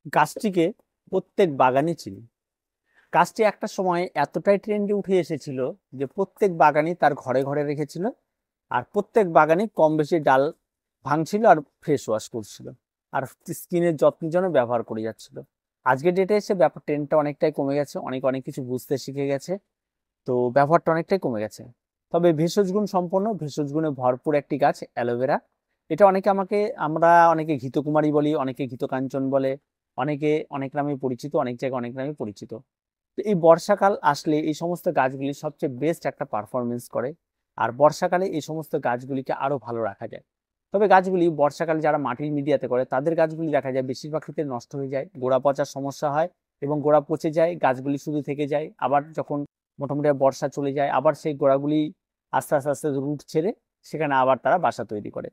গাছটিকে প্রত্যেক বাগানে চিনি। গাছটি একটা সময় এতটাই ট্রেন্ডে উঠে এসেছিল যে প্রত্যেক বাগানই তার ঘরে ঘরে রেখেছিল, আর প্রত্যেক বাগানই কম বেশি ডাল ভাঙছিল আর ফ্রেশ ওয়াশ করছিল, আর স্কিনের যত্নের জন্য ব্যবহার করে যাচ্ছিল। আজকের ডেটে এসে ব্যাপার ট্রেন্ডটা অনেকটাই কমে গেছে, অনেক অনেক কিছু বুঝতে শিখে গেছে, তো ব্যবহারটা অনেকটাই কমে গেছে। তবে ভেষজ গুণ সম্পন্ন, ভেষজ গুণে ভরপুর একটি গাছ অ্যালোভেরা। এটা আমরা অনেকে ঘৃতকুমারী বলি, অনেকে ঘৃতকাঞ্চন বলে, অনেকে অনেক নামে পরিচিত, অনেক জায়গায় অনেক নামে পরিচিত। তো এই বর্ষাকাল আসলে এই সমস্ত গাছগুলি সবচেয়ে বেস্ট একটা পারফরমেন্স করে, আর বর্ষাকালে এই সমস্ত গাছগুলিকে আরো ভালো রাখা যায়। তবে গাছগুলি বর্ষাকালে যারা মাটির মিডিয়াতে করে তাদের গাছগুলি দেখা যায় বেশিরভাগ ক্ষেত্রে নষ্ট হয়ে যায়, গোড়া পচার সমস্যা হয় এবং গোড়া পচে যায়, গাছগুলি শুধু থেকে যায়। আবার যখন মোটামুটি বর্ষা চলে যায়, আবার সেই গোড়াগুলি আস্তে আস্তে আস্তে রুট ছেড়ে সেখানে আবার তারা বাসা তৈরি করে।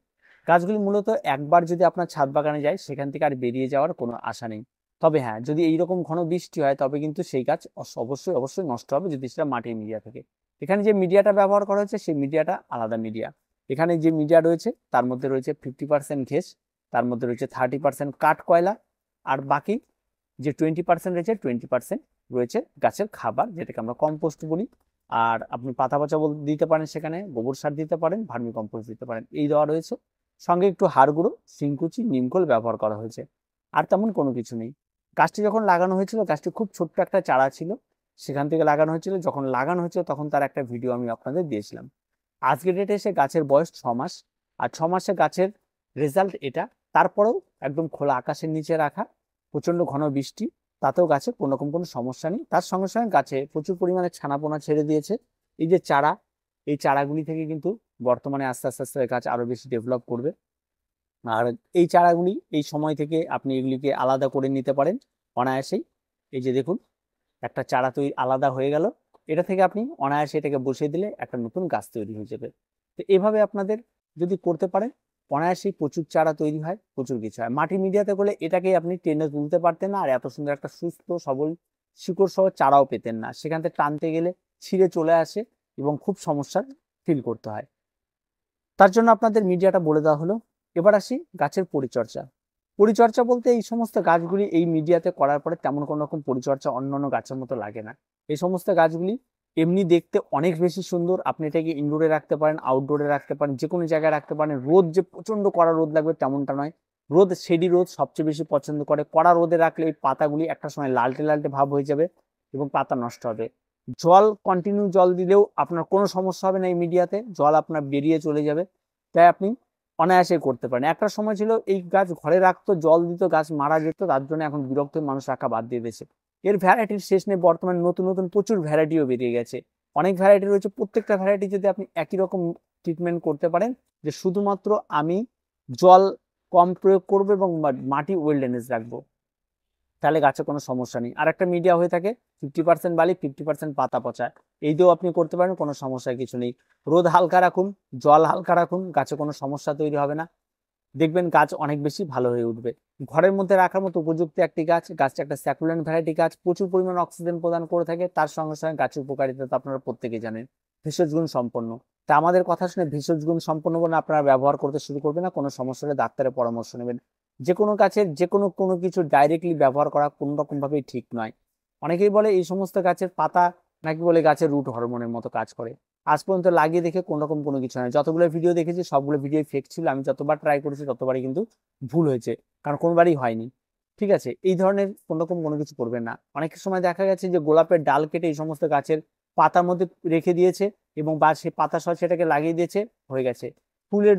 গাছগুলি মূলত একবার যদি আপনার ছাদ বাগানে যায় সেখান থেকে আর বেরিয়ে যাওয়ার কোনো আশা নেই। তবে হ্যাঁ, যদি এইরকম ঘন বৃষ্টি হয় তবে কিন্তু সেই গাছ অবশ্যই অবশ্যই নষ্ট হবে, যদি সেটা মাটির মিডিয়া থাকে। এখানে যে মিডিয়াটা ব্যবহার করা হচ্ছে সেই মিডিয়াটা আলাদা মিডিয়া। এখানে যে মিডিয়া রয়েছে তার মধ্যে রয়েছে 50% ঘেঁস, তার মধ্যে রয়েছে 30% কাঠ কয়লা, আর বাকি যে 20% রয়েছে 20% রয়েছে গাছের খাবার, যেটাকে আমরা কম্পোস্ট বলি। আর আপনি পাতা পচা দিতে পারেন, সেখানে গোবর সার দিতে পারেন, ভার্মি কম্পোস্ট দিতে পারেন, এই দেওয়া রয়েছে। সঙ্গে একটু হাড় গুঁড়ো, শিংকুচি, নিমখোল ব্যবহার করা হয়েছে। আর তেমন কোনো কিছু নেই। গাছটি যখন লাগানো হয়েছিল গাছটি খুব ছোট্ট একটা চারা ছিল, সেখান থেকে লাগানো হয়েছিল। যখন লাগানো হয়েছিল তখন তার একটা ভিডিও আমি আপনাদের দিয়েছিলাম। আজকের ডেটে এসে গাছের বয়স 6 মাস, আর 6 মাসে গাছের রেজাল্ট এটা। তারপরেও একদম খোলা আকাশের নিচে রাখা, প্রচন্ড ঘন বৃষ্টি, তাতেও গাছে কোনো রকম কোনো সমস্যা নেই। তার সঙ্গে সঙ্গে গাছে প্রচুর পরিমাণে ছানাপোনা ছেড়ে দিয়েছে। এই যে চারা, এই চারাগুলি থেকে কিন্তু বর্তমানে আস্তে আস্তে আস্তে গাছ আরো বেশি ডেভেলপ করবে। আর এই চারাগুলি এই সময় থেকে আপনি এগুলিকে আলাদা করে নিতে পারেন অনায়াসেই। এই যে দেখুন, একটা চারা তৈরি আলাদা হয়ে গেল, এটা থেকে আপনি অনায়াসে এটাকে বসিয়ে দিলে একটা নতুন গাছ তৈরি হয়ে যাবে। তো এভাবে আপনাদের যদি করতে পারেন অনায়াসেই প্রচুর চারা তৈরি হয়, প্রচুর কিছু হয়। মাটি মিডিয়াতে করলে এটাকেই আপনি টেনে তুলতে পারতেন না, আর এত সুন্দর একটা সুস্থ সবল শিকড় সহ চারাও পেতেন না। সেখান থেকে টানতে গেলে ছিঁড়ে চলে আসে এবং খুব সমস্যার ফিল করতে হয়। তার জন্য আপনাদের মিডিয়াটা বলে দেওয়া হলো। এবার আসি গাছের পরিচর্যা। পরিচর্যা বলতে এই সমস্ত গাছগুলি এই মিডিয়াতে করার পরে তেমন কোনো রকম পরিচর্যা অন্যান্য গাছের মতো লাগে না। এই সমস্ত গাছগুলি এমনি দেখতে অনেক বেশি সুন্দর। আপনি এটাকে ইনডোরে রাখতে পারেন, আউটডোরে রাখতে পারেন, যে কোনো জায়গায় রাখতে পারেন। রোদ যে প্রচন্ড কড়া রোদ লাগবে তেমনটা নয়, রোদ শেডি রোদ সবচেয়ে বেশি পছন্দ করে। কড়া রোদে রাখলে এই পাতাগুলি একটা সময় লালটে লালটে ভাব হয়ে যাবে এবং পাতা নষ্ট হবে। জল কন্টিনিউ জল দিলেও আপনার কোনো সমস্যা হবে না, এই মিডিয়াতে জল আপনার বেরিয়ে চলে যাবে। তাই আপনি অনায়াসে করতে পারেন। একটা সময় ছিল এই গাছ ঘরে রাখতো, জল দিত, গাছ মারা যেত, তার জন্য এখন বিরক্ত হয়ে মানুষ রাখা বাদ দিয়ে দিয়েছে। এর ভ্যারাইটির শেষ নেই, বর্তমানে নতুন নতুন প্রচুর ভ্যারাইটিও বেরিয়ে গেছে। অনেক ভ্যারাইটি রয়েছে, প্রত্যেকটা ভ্যারাইটি যদি আপনি একই রকম ট্রিটমেন্ট করতে পারেন, যে শুধুমাত্র আমি জল কম প্রয়োগ করবো এবং মাটি ওয়েলডেনেস রাখবো, তাহলে গাছে কোনো সমস্যা নেই। আর একটা মিডিয়া হয়ে থাকে 50% বালি, 50% পাতা পচা, এই দিয়েও আপনি করতে পারেন, কোনো সমস্যা কিছু নেই। রোদ হালকা রাখুন, জল হালকা রাখুন, গাছে কোনো সমস্যা তৈরি হবে না। দেখবেন গাছ অনেক বেশি ভালো হয়ে উঠবে। ঘরের মধ্যে রাখার মতো উপযুক্ত একটি গাছ, গাছটা একটা স্যাকুলেন্ট ভ্যারাইটি গাছ, প্রচুর পরিমাণ অক্সিজেন প্রদান করে থাকে। তার সঙ্গে সঙ্গে গাছের উপকারিতা তো আপনারা প্রত্যেকেই জানেন, ভেষজ গুণ সম্পন্ন। তা আমাদের কথা শুনে ভেষজ গুণ সম্পন্ন বলে আপনারা ব্যবহার করতে শুরু করবেন না, কোনো সমস্যা হলে ডাক্তারের পরামর্শ নেবেন। যে কোনো গাছের যে কোনো কোনো কিছু ডাইরেক্টলি ব্যবহার করা কোনো রকম ভাবেই ঠিক নয়। অনেকেই বলে এই সমস্ত গাছের পাতা নাকি বলে গাছের রুট হরমোনের মতো কাজ করে। আজ পর্যন্ত লাগিয়ে দেখে কোন রকম কোনো কিছু নয়। যতগুলো ভিডিও দেখেছি সবগুলো ভিডিও ফেক ছিল, আমি যতবার ট্রাই করেছি ততবারই কিন্তু ভুল হয়েছে, কারণ কোনোবারই হয়নি। ঠিক আছে, এই ধরনের কোন রকম কোনো কিছু করবেন না। অনেক সময় দেখা গেছে যে গোলাপের ডাল কেটে এই সমস্ত গাছের পাতার মধ্যে রেখে দিয়েছে এবং বা সেই পাতা সহ সেটাকে লাগিয়ে দিয়েছে, হয়ে গেছে ফুলের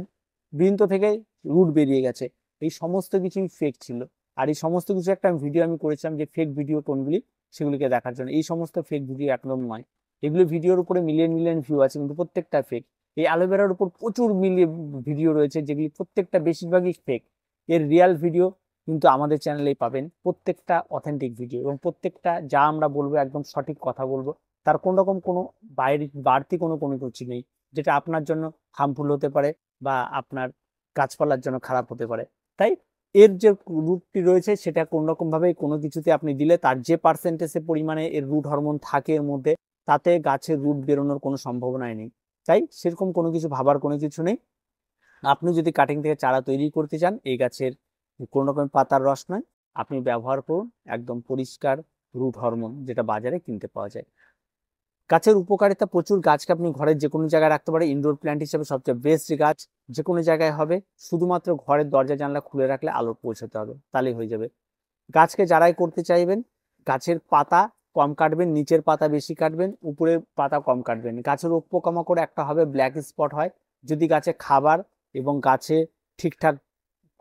বৃন্ত থেকে রুট বেরিয়ে গেছে। এই সমস্ত কিছুই ফেক ছিল। আর এই সমস্ত কিছু একটা ভিডিও আমি করেছিলাম যে ফেক ভিডিও কোনগুলি, সেগুলিকে দেখার জন্য। এই সমস্ত ফেক ভিডিও একদম নয়। এগুলো ভিডিওর উপরে মিলিয়ন মিলিয়ন ভিউ আছে, কিন্তু প্রত্যেকটা ফেক। এই অ্যালোভেরার উপর প্রচুর মিলিয়ে ভিডিও রয়েছে, যেগুলি প্রত্যেকটা বেশিরভাগই ফেক। এর রিয়াল ভিডিও কিন্তু আমাদের চ্যানেলেই পাবেন, প্রত্যেকটা অথেন্টিক ভিডিও, এবং প্রত্যেকটা যা আমরা বলবো একদম সঠিক কথা বলবো। তার কোন রকম কোনো বাইরে বাড়তি কোনো কোনো কিছু নেই, যেটা আপনার জন্য হার্মফুল হতে পারে বা আপনার গাছপালার জন্য খারাপ হতে পারে। তাই এর যে রুটটি রয়েছে সেটা কোন রকম ভাবে কোনো কিছুতে আপনি দিলে তার যে পার্সেন্টেজে পরিমাণে এর রুট হরমোন থাকে এর মধ্যে, তাতে গাছের রুট বেরোনোর কোনো সম্ভাবনাই নেই। তাই সেরকম কোনো কিছু ভাবার কোনো কিছু নেই। আপনি যদি কাটিং থেকে চারা তৈরি করতে চান, এই গাছের কোনো রকম পাতার রস নয়, আপনি ব্যবহার করুন, একদম পরিষ্কার রুট হরমোন যেটা বাজারে কিনতে পাওয়া যায়। গাছের উপকারিতা প্রচুর। গাছকে আপনি ঘরের যে কোনো জায়গায় রাখতে পারেন, ইনডোর প্ল্যান্ট হিসেবে সবচেয়ে বেস্ট গাছ। যে কোনো জায়গায় হবে, শুধুমাত্র ঘরের দরজা জানলা খুলে রাখলে আলো পৌঁছাতে হবে, তাহলেই হয়ে যাবে। গাছকে যারাই করতে চাইবেন, গাছের পাতা কম কাটবেন, নিচের পাতা বেশি কাটবেন, উপরের পাতা কম কাটবেন। গাছের পোকামাকড় একটা হবে, ব্ল্যাক স্পট হয়। যদি গাছে খাবার এবং গাছে ঠিকঠাক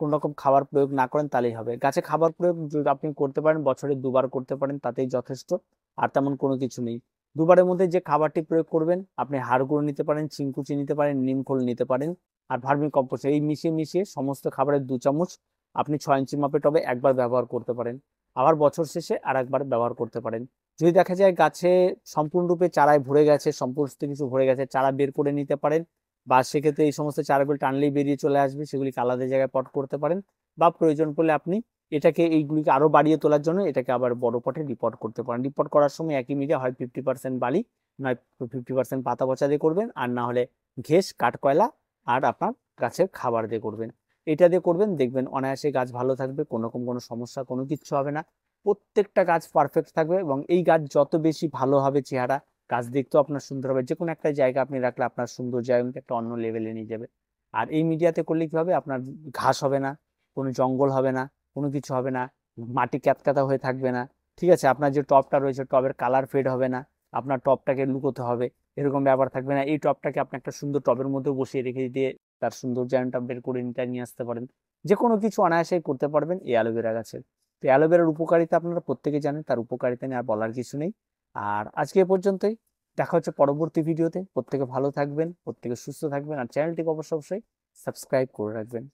কোন রকম খাবার প্রয়োগ না করেন তাহলেই হবে। গাছে খাবার প্রয়োগ যদি আপনি করতে পারেন, বছরে 2বার করতে পারেন, তাতেই যথেষ্ট। আর তেমন কোনো কিছু নেই। 2বারের মধ্যে যে খাবারটি প্রয়োগ করবেন, আপনি হাড় গুঁড়ো নিতে পারেন, চিংকুচি নিতে পারেন, নিমখোল নিতে পারেন, আর ভার্মি কম্পোস্ট, এই মিশিয়ে মিশিয়ে সমস্ত খাবারের 2 চামচ আপনি 6 ইঞ্চি মাপে টবে একবার ব্যবহার করতে পারেন। আবার বছর শেষে আর একবার ব্যবহার করতে পারেন। যদি দেখা যায় গাছে সম্পূর্ণরূপে চারায় ভরে গেছে, সমস্ত কিছু ভরে গেছে, চারা বের করে নিতে পারেন, বা সেক্ষেত্রে এই সমস্ত চারাগুলি টানলেই বেরিয়ে চলে আসবে, সেগুলিকে আলাদা জায়গায় পট করতে পারেন। বা প্রয়োজন পড়লে আপনি এইগুলিকে আরো বাড়িয়ে তোলার জন্য এটাকে আবার বড় পটে রিপোর্ট করতে পারেন। রিপোর্ট করার সময় একই মিডিয়া হয় 50% বালি, নয় 50% পাতা পচা দিয়ে করবেন, আর না হলে ঘেঁস, কাঠকয়লা আর আপনার গাছের খাবার দিয়ে করবেন। এটা দিয়ে করবেন, দেখবেন অনায়াসে গাছ ভালো থাকবে, কোনো রকম কোনো সমস্যা কোনো কিচ্ছু হবে না। প্রত্যেকটা গাছ পারফেক্ট থাকবে, এবং এই গাছ যত বেশি ভালো হবে চেহারা, গাছ দেখতেও আপনার সুন্দর হবে। যে কোনো একটা জায়গা আপনি রাখলে আপনার সৌন্দর্য একটা অন্য লেভেলে নিয়ে যাবে। আর এই মিডিয়াতে করলে কি হবে, আপনার ঘাস হবে না, কোনো জঙ্গল হবে না, কোনো কিছু হবে না, মাটি ক্যাতক্যাতা হয়ে থাকবে না। ঠিক আছে, আপনার যে টবটা রয়েছে টবের কালার ফেড হবে না, আপনার টবটাকে লুকোতে হবে এরকম ব্যাপার থাকবে না। এই টবটাকে আপনি একটা সুন্দর টবের মধ্যে বসিয়ে রেখে দিয়ে তার সৌন্দর্যায়নটা বের করে নিয়ে আসতে পারেন। যে কোনো কিছু অনায়াসেই করতে পারবেন এই অ্যালোভেরা গাছের। তো অ্যালোভেরার উপকারিতা আপনারা প্রত্যেকে জানেন, তার উপকারিতা নিয়ে আর বলার কিছু নেই। আর আজকে এ পর্যন্তই। দেখা হচ্ছে পরবর্তী ভিডিওতে। প্রত্যেকে ভালো থাকবেন, প্রত্যেকে সুস্থ থাকবেন, আর চ্যানেলটিকে অবশ্যই সাবস্ক্রাইব করে রাখবেন।